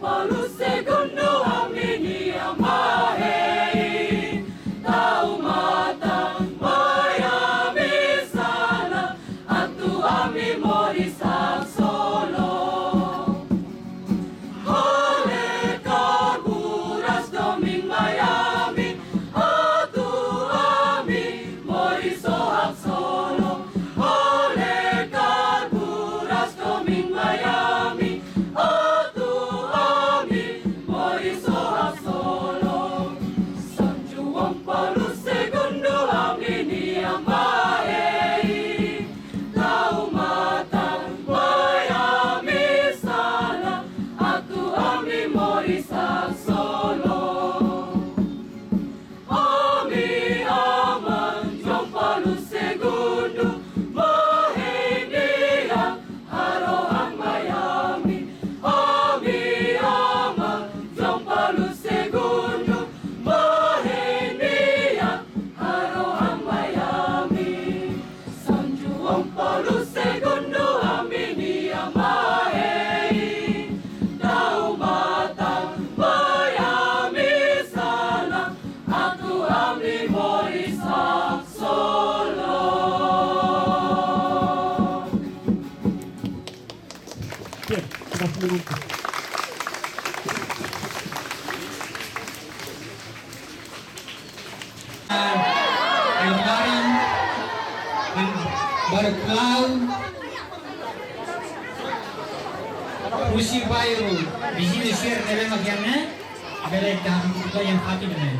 Paulo II amini amahei taumata Miami sana atu ami mori sa solo Hole carburas doming Miami atu ami mori sohak solo Hole carburas doming Miami atu ami mori sohak solo San Juan Paulo II amini amahei taumata Miami sana atu ami mori sa solo Ami aman Juan Paulo II mahinia harohang Miami Ami aman Juan Paulo II mahinia harohang Miami San Juan Paulo II amini amahei taumata Miami sana atu ami mori sa solo Oke, kita menunggu. Yang kemarin baru pulang Pusi bayu di sini share dengan bagiannya balik dan yang hati dengan